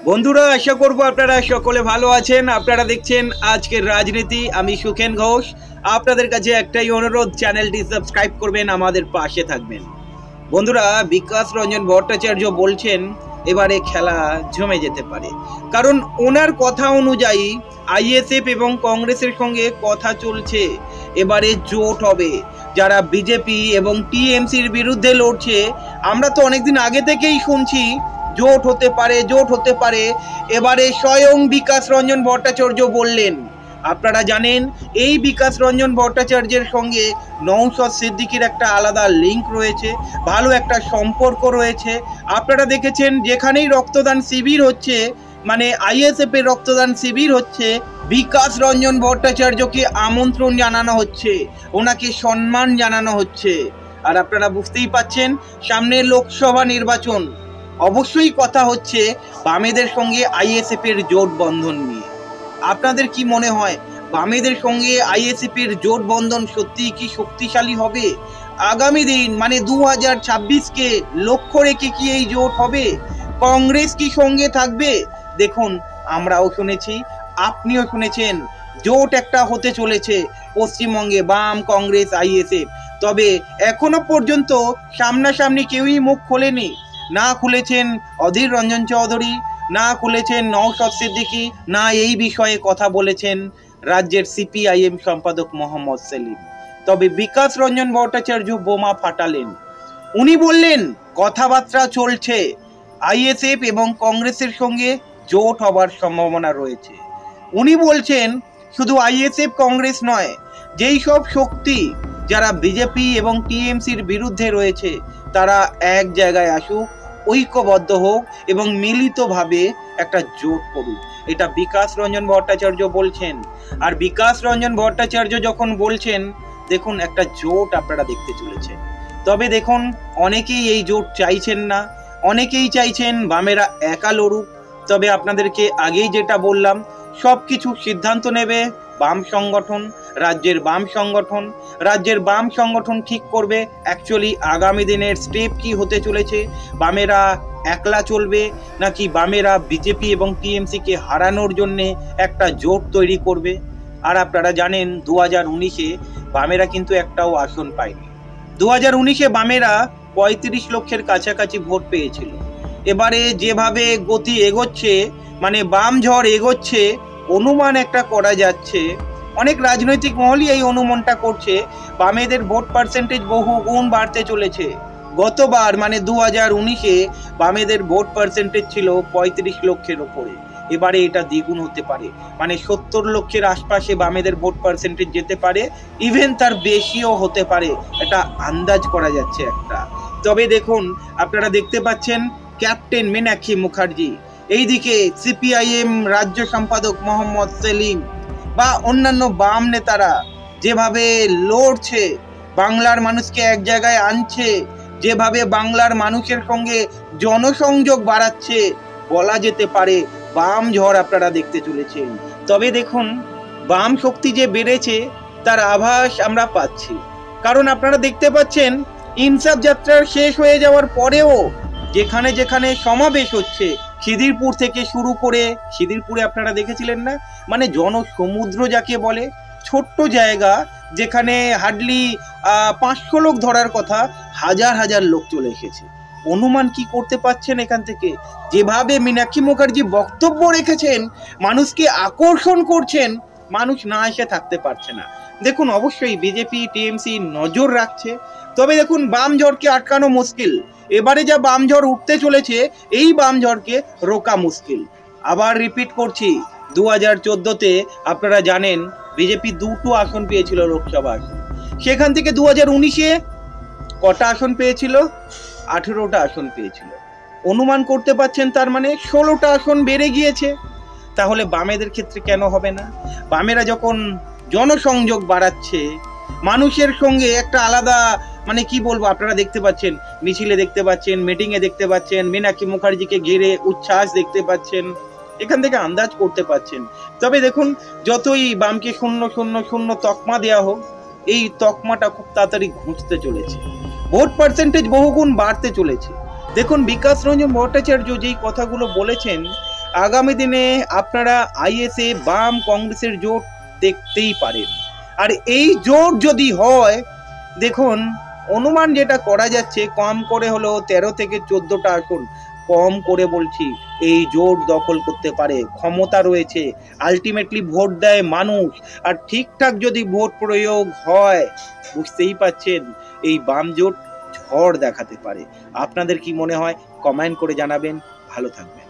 বন্ধুরা, আশা করব আপনারা সকলে ভালো আছেন। আপনারা দেখছেন আজকের রাজনীতি। আমি সুখেন ঘোষ। আপনাদের কাছে একটাই অনুরোধ, চ্যানেলটি সাবস্ক্রাইব করবেন, আমাদের পাশে থাকবেন। বন্ধুরা, বিকাশ রঞ্জন ভট্টাচার্য বলছেন এবারে খেলা জমে যেতে পারে, কারণ ওনার কথা অনুযায়ী আইএসএফ এবং কংগ্রেসের সঙ্গে কথা চলছে। এবারে জোট হবে। যারা বিজেপি এবং টিএমসির বিরুদ্ধে লড়ছে, আমরা তো অনেকদিন আগে থেকেই শুনছি জোট হতে পারে, জোট হতে পারে। এবারে স্বয়ং বিকাশ রঞ্জন ভট্টাচার্য বললেন। আপনারা জানেন এই বিকাশ রঞ্জন ভট্টাচার্যের সঙ্গে নওশাদ সিদ্দিকীর একটা আলাদা লিঙ্ক রয়েছে, ভালো একটা সম্পর্ক রয়েছে। আপনারা দেখেছেন যেখানেই রক্তদান শিবির হচ্ছে, মানে আইএসএফ এর রক্তদান শিবির হচ্ছে, বিকাশ রঞ্জন ভট্টাচার্যকে আমন্ত্রণ জানানো হচ্ছে, ওনাকে সম্মান জানানো হচ্ছে। আর আপনারা বুঝতেই পাচ্ছেন সামনে লোকসভা নির্বাচন, অবশ্যই কথা হচ্ছে বামেদের সঙ্গে আইএসএফ এর জোট বন্ধন নিয়ে। আপনাদের কি মনে হয় বামেদের সঙ্গে আইএসএফ এর জোট বন্ধন সত্যিই কি শক্তিশালী হবে? আগামী দিন মানে 2026কে লক্ষ্য রেখে কি এই জোট হবে? কংগ্রেস কি সঙ্গে থাকবে? দেখুন, আমরাও শুনেছি, আপনিও শুনেছেন, জোট একটা হতে চলেছে পশ্চিমবঙ্গে, বাম কংগ্রেস আইএসএফ। তবে এখনো পর্যন্ত সামনাসামনি কেউই মুখ খোলেনি। না খুলেছেন অধীর রঞ্জন চৌধুরী, না খুলেছেন নওশাদ সিদ্দিকী, না এই বিষয়ে কথা বলেছেন রাজ্যের সিপিআইএম সম্পাদক মোহাম্মদ সেলিম। তবে বিকাশ রঞ্জন ভট্টাচার্য বোমা ফাটালেন। উনি বললেন কথাবার্তা চলছে, আইএসএফ এবং কংগ্রেসের সঙ্গে জোট হবার সম্ভাবনা রয়েছে। উনি বলছেন শুধু আইএসএফ কংগ্রেস নয়, যেই সব শক্তি যারা বিজেপি এবং টিএমসির বিরুদ্ধে রয়েছে তারা এক জায়গায় আসুক, ঐক্যবদ্ধ হোক এবং মিলিতভাবে একটা জোট করুক। এটা বিকাশ রঞ্জন ভট্টাচার্য বলছেন। আর বিকাশ রঞ্জন ভট্টাচার্য যখন বলছেন, দেখুন একটা জোট আপনারা দেখতে চলেছেন। তবে দেখুন, অনেকেই এই জোট চাইছেন না, অনেকেই চাইছেন বামেরা একা লড়ুক। তবে আপনাদেরকে আগেই যেটা বললাম, সব কিছু সিদ্ধান্ত নেবে বাম সংগঠন, রাজ্যের বাম সংগঠন। রাজ্যের বাম সংগঠন ঠিক করবে অ্যাকচুয়ালি আগামী দিনের স্টেপ কি হতে চলেছে। বামেরা একলা চলবে নাকি বামেরা বিজেপি এবং টিএমসিকে হারানোর জন্যে একটা জোট তৈরি করবে। আর আপনারা জানেন 2019-এ বামেরা কিন্তু একটাও আসন পায়নি। 2019-এ বামেরা 35 লক্ষের কাছাকাছি ভোট পেয়েছিল। এবারে যেভাবে গতি এগোচ্ছে, মানে বাম ঝড় এগোচ্ছে, অনুমান একটা করা যাচ্ছে, অনেক রাজনৈতিক মহলই এই অনুমানটা করছে, বামেদের ভোট পার্সেন্টেজ বহু গুণ বাড়তে চলেছে। গতবার মানে 2019-এ বামেদের ভোট পার্সেন্টেজ ছিল 35 লক্ষের ওপরে, এবারে এটা দ্বিগুণ হতে পারে, মানে 70 লক্ষের আশপাশে বামেদের ভোট পার্সেন্টেজ যেতে পারে, ইভেন তার বেশিও হতে পারে, এটা আন্দাজ করা যাচ্ছে একটা। তবে দেখুন, আপনারা দেখতে পাচ্ছেন ক্যাপ্টেন মীনাক্ষী মুখার্জি, এইদিকে সিপিআইএম রাজ্য সম্পাদক মোহাম্মদ সেলিম বা অন্যান্য বাম নেতারা যেভাবে লড়ছে, বাংলার মানুষকে এক জায়গায় আনছে, যেভাবে বাংলার মানুষের সঙ্গে জনসংযোগ বাড়াচ্ছে, বলা যেতে পারে বাম ঝড় আপনারা দেখতে চলেছেন। তবে দেখুন, বাম শক্তি যে বেড়েছে তার আভাস আমরা পাচ্ছি, কারণ আপনারা দেখতে পাচ্ছেন ইনসাফ যাত্রার শেষ হয়ে যাওয়ার পরেও যেখানে যেখানে সমাবেশ হচ্ছে, খিদিরপুর থেকে শুরু করে, খিদিরপুরে আপনারা দেখেছিলেন না, মানে জনসমুদ্র যাকে বলে, ছোট্ট জায়গা যেখানে হার্ডলি 500 লোক ধরার কথা, হাজার হাজার লোক চলে এসেছে। অনুমান কি করতে পারছেন এখান থেকে? যেভাবে মীনাক্ষী মুখার্জি বক্তব্য রেখেছেন, মানুষকে আকর্ষণ করছেন, মানুষ না এসে থাকতে পারছে না। দেখুন, অবশ্যই বিজেপি টিএমসি নজর রাখছে। তবে দেখুন, বাম ঝড়কে আটকানো মুশকিল। এবারে যা বাম ঝড় উঠতে চলেছে, এই বাম ঝড়কে রোকা মুশকিল। আবার রিপিট করছি, 2014-তে আপনারা জানেন বিজেপি 2টো আসন পেয়েছিল লোকসভা আসন, সেখান থেকে 2019-এ কটা আসন পেয়েছিল? 18টা আসন পেয়েছিল। অনুমান করতে পারছেন, তার মানে 16টা আসন বেড়ে গিয়েছে। তাহলে বামেদের ক্ষেত্রে কেন হবে না? বামেরা যখন জনসংযোগ বাড়াচ্ছে, মানুষের সঙ্গে একটা আলাদা, মানে কি বলবো, আপনারা দেখতে পাচ্ছেন মিছিলে দেখতে পাচ্ছেন, মিটিংয়ে দেখতে পাচ্ছেন, মীনাক্ষী মুখার্জিকে ঘিরে উচ্ছ্বাস দেখতে পাচ্ছেন, এখান থেকে আন্দাজ করতে পাচ্ছেন। তবে দেখুন, যতই বামকে 0-0-0 তকমা দেওয়া হোক, এই তকমাটা খুব তাড়াতাড়ি ঘুঁচতে চলেছে, ভোট পার্সেন্টেজ বহুগুণ বাড়তে চলেছে। দেখুন, বিকাশ রঞ্জন ভট্টাচার্য যেই কথাগুলো বলেছেন, আগামী দিনে আপনারা আইএসএ বাম কংগ্রেসের জোট দেখতেই পারেন। আর এই জোট যদি হয়, দেখুন অনুমান যেটা করা যাচ্ছে, কম করে হলো 13 থেকে 14টা আসন, কম করে বলছি, এই জোট দখল করতে পারে, ক্ষমতা রয়েছে। আলটিমেটলি ভোট দেয় মানুষ, আর ঠিকঠাক যদি ভোট প্রয়োগ হয়, বুঝতেই পাচ্ছেন এই বাম জোট ঝড় দেখাতে পারে। আপনাদের কি মনে হয় কমেন্ট করে জানাবেন। ভালো থাকবেন।